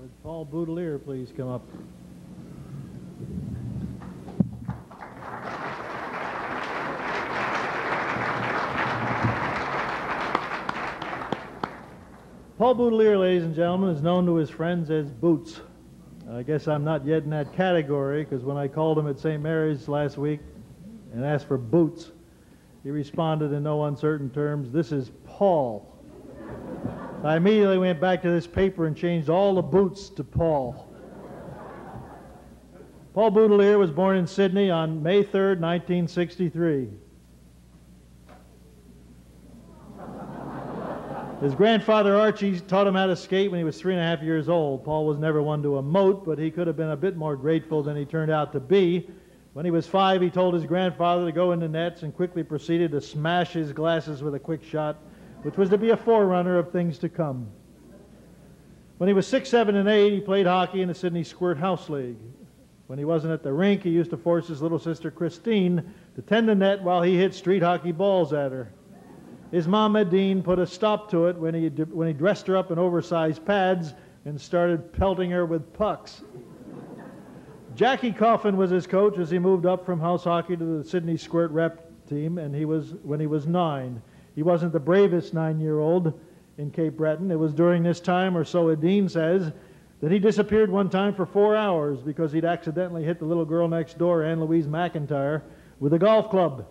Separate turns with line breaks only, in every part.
Would Paul Boutlier please come up? Paul Boutlier, ladies and gentlemen, is known to his friends as Boots. I guess I'm not yet in that category, because when I called him at St. Mary's last week and asked for boots, he responded in no uncertain terms, "This is Paul." I immediately went back to this paper and changed all the boots to Paul. Paul Boutlier was born in Sydney on May 3rd, 1963. His grandfather Archie taught him how to skate when he was 3.5 years old. Paul was never one to emote, but he could have been a bit more grateful than he turned out to be. When he was 5, he told his grandfather to go in the nets and quickly proceeded to smash his glasses with a quick shot, which was to be a forerunner of things to come. When he was 6, 7, and 8, he played hockey in the Sydney Squirt House League. When he wasn't at the rink, he used to force his little sister Christine to tend the net while he hit street hockey balls at her. His mom, Nadine, put a stop to it when he dressed her up in oversized pads and started pelting her with pucks. Jackie Coffin was his coach as he moved up from house hockey to the Sydney Squirt rep team, and when he was 9. He wasn't the bravest 9-year-old in Cape Breton. It was during this time, or so Adine says, that he disappeared one time for 4 hours because he'd accidentally hit the little girl next door, Ann Louise McIntyre, with a golf club.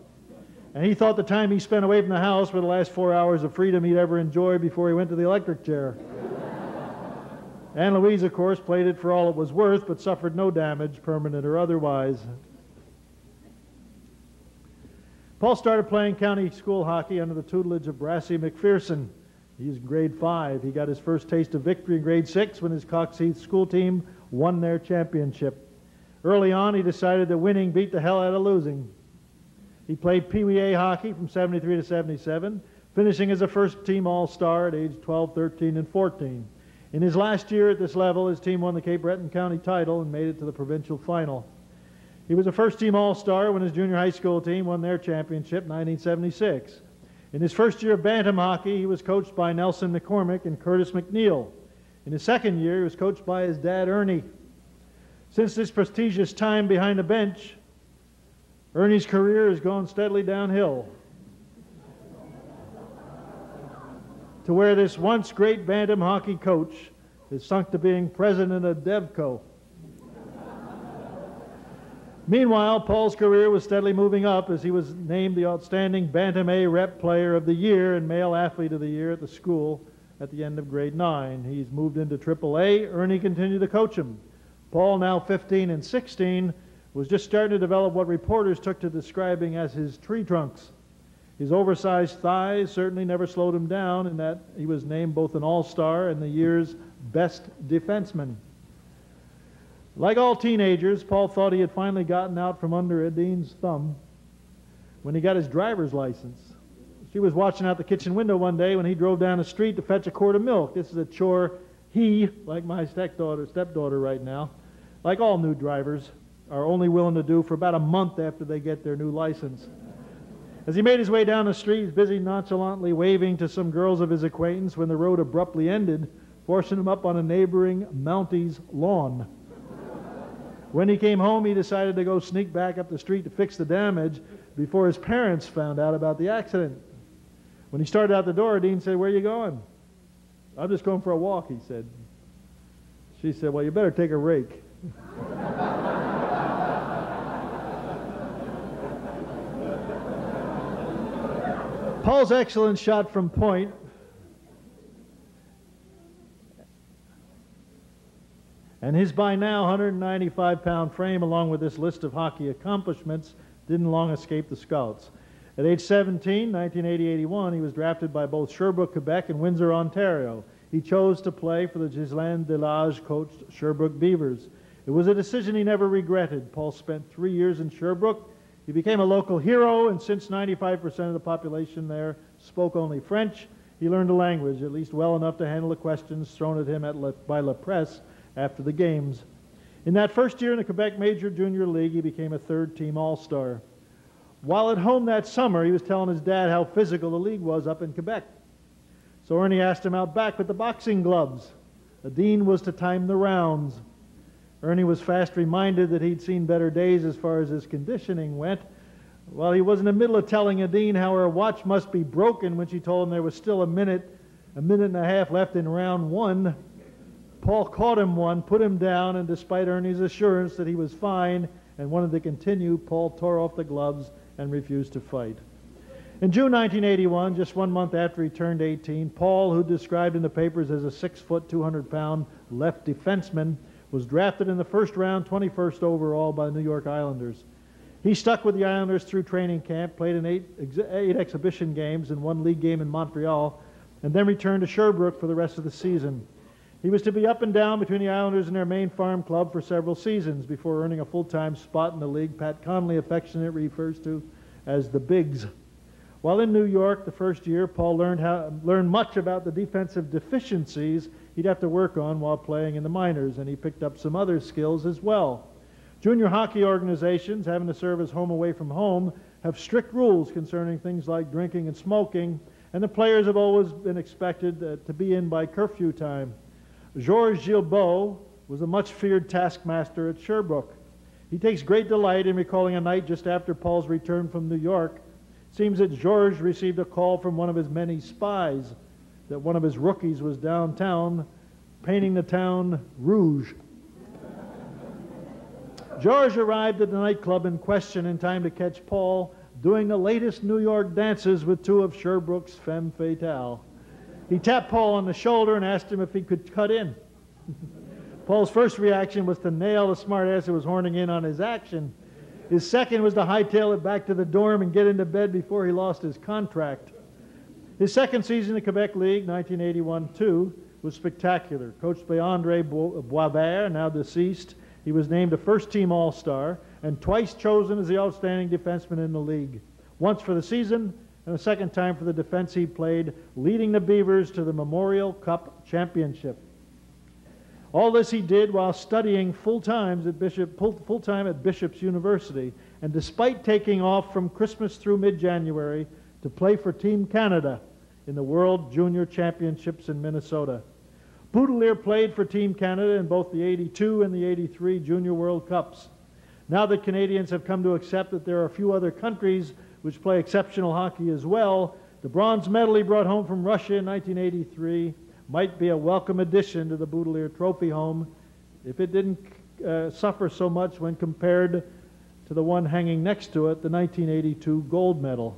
And he thought the time he spent away from the house were the last 4 hours of freedom he'd ever enjoyed before he went to the electric chair. Ann Louise, of course, played it for all it was worth, but suffered no damage, permanent or otherwise. Paul started playing county school hockey under the tutelage of Brassy McPherson. He was in grade 5. He got his first taste of victory in grade 6 when his Coxheath school team won their championship. Early on, he decided that winning beat the hell out of losing. He played Pee Wee A hockey from 73 to 77, finishing as a first-team All-Star at age 12, 13, and 14. In his last year at this level, his team won the Cape Breton County title and made it to the provincial final. He was a first-team All-Star when his junior high school team won their championship in 1976. In his first year of bantam hockey, he was coached by Nelson McCormick and Curtis McNeil. In his second year, he was coached by his dad, Ernie. Since this prestigious time behind the bench, Ernie's career has gone steadily downhill to where this once great bantam hockey coach is sunk to being president of Devco. Meanwhile, Paul's career was steadily moving up as he was named the outstanding Bantam A Rep Player of the Year and Male Athlete of the Year at the school at the end of grade 9. He's moved into AAA. Ernie continued to coach him. Paul, now 15 and 16, was just starting to develop what reporters took to describing as his tree trunks. His oversized thighs certainly never slowed him down in that he was named both an All-Star and the year's best defenseman. Like all teenagers, Paul thought he had finally gotten out from under Adine's thumb when he got his driver's license. She was watching out the kitchen window one day when he drove down the street to fetch a quart of milk. This is a chore he, like my stepdaughter right now, like all new drivers, are only willing to do for about a month after they get their new license. As he made his way down the street, he was busy nonchalantly waving to some girls of his acquaintance when the road abruptly ended, forcing him up on a neighboring Mounties lawn. When he came home, he decided to go sneak back up the street to fix the damage before his parents found out about the accident. When he started out the door, Dean said, "Where are you going?" "I'm just going for a walk," he said. She said, "Well, you better take a rake." Paul's excellent shot from point and his by now 195-pound frame, along with this list of hockey accomplishments, didn't long escape the scouts. At age 17, 1980-81, he was drafted by both Sherbrooke, Quebec and Windsor, Ontario. He chose to play for the Ghislain Delage-coached Sherbrooke Beavers. It was a decision he never regretted. Paul spent 3 years in Sherbrooke. He became a local hero, and since 95% of the population there spoke only French, he learned the language, at least well enough to handle the questions thrown at him by La Presse after the games. In that first year in the Quebec Major Junior League, he became a third-team All-Star. While at home that summer, he was telling his dad how physical the league was up in Quebec. So Ernie asked him out back with the boxing gloves. Dean was to time the rounds. Ernie was fast reminded that he'd seen better days as far as his conditioning went. While he was in the middle of telling Dean how her watch must be broken when she told him there was still a minute and a half left in round one, Paul caught him one, put him down, and despite Ernie's assurance that he was fine and wanted to continue, Paul tore off the gloves and refused to fight. In June 1981, just 1 month after he turned 18, Paul, who described in the papers as a 6-foot, 200-pound left defenseman, was drafted in the first round, 21st overall by the New York Islanders. He stuck with the Islanders through training camp, played in eight exhibition games and 1 league game in Montreal, and then returned to Sherbrooke for the rest of the season. He was to be up and down between the Islanders and their main farm club for several seasons before earning a full-time spot in the league Pat Connolly affectionately refers to as the Bigs. While in New York the first year, Paul learned much about the defensive deficiencies he'd have to work on while playing in the minors, and he picked up some other skills as well. Junior hockey organizations, having to serve as home away from home, have strict rules concerning things like drinking and smoking, and the players have always been expected to be in by curfew time. Georges Gilbeau was a much-feared taskmaster at Sherbrooke. He takes great delight in recalling a night just after Paul's return from New York. It seems that Georges received a call from one of his many spies that one of his rookies was downtown painting the town rouge. Georges arrived at the nightclub in question in time to catch Paul doing the latest New York dances with 2 of Sherbrooke's femme fatale. He tapped Paul on the shoulder and asked him if he could cut in. Paul's first reaction was to nail the smartass who was horning in on his action. His second was to hightail it back to the dorm and get into bed before he lost his contract. His second season in the Quebec League, 1981-2, was spectacular. Coached by Andre Boisvert, now deceased, he was named a first-team All-Star and twice chosen as the outstanding defenseman in the league. Once for the season and a second time for the defense he played, leading the Beavers to the Memorial Cup Championship. All this he did while studying full-time at Bishop's University, and despite taking off from Christmas through mid-January to play for Team Canada in the World Junior Championships in Minnesota. Boutlier played for Team Canada in both the 82 and the 83 Junior World Cups. Now that Canadians have come to accept that there are a few other countries which play exceptional hockey as well, the bronze medal he brought home from Russia in 1983 might be a welcome addition to the Boutlier Trophy home if it didn't suffer so much when compared to the one hanging next to it, the 1982 gold medal.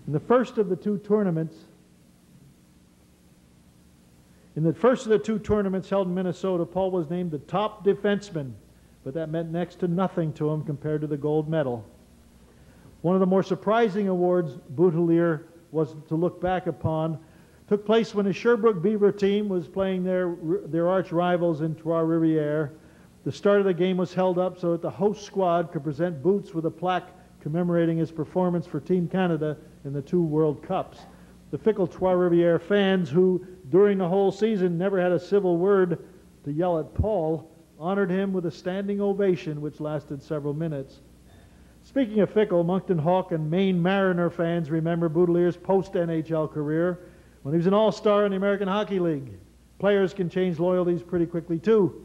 In the first of the two tournaments held in Minnesota, Paul was named the top defenseman, but that meant next to nothing to him compared to the gold medal. One of the more surprising awards Boutlier was to look back upon took place when his Sherbrooke Beaver team was playing their arch rivals in Trois-Rivières. The start of the game was held up so that the host squad could present Boots with a plaque commemorating his performance for Team Canada in the 2 World Cups. The fickle Trois-Rivières fans, who during the whole season never had a civil word to yell at Paul, honored him with a standing ovation which lasted several minutes. Speaking of fickle, Moncton Hawk and Maine Mariner fans remember Boutlier's post-NHL career when he was an all-star in the American Hockey League. Players can change loyalties pretty quickly too.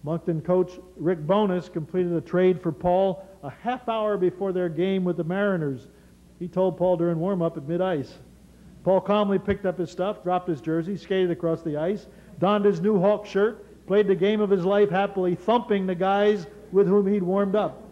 Moncton coach Rick Bowness completed a trade for Paul a half hour before their game with the Mariners. He told Paul during warm-up at mid-ice. Paul calmly picked up his stuff, dropped his jersey, skated across the ice, donned his new Hawk shirt, played the game of his life happily, thumping the guys with whom he'd warmed up.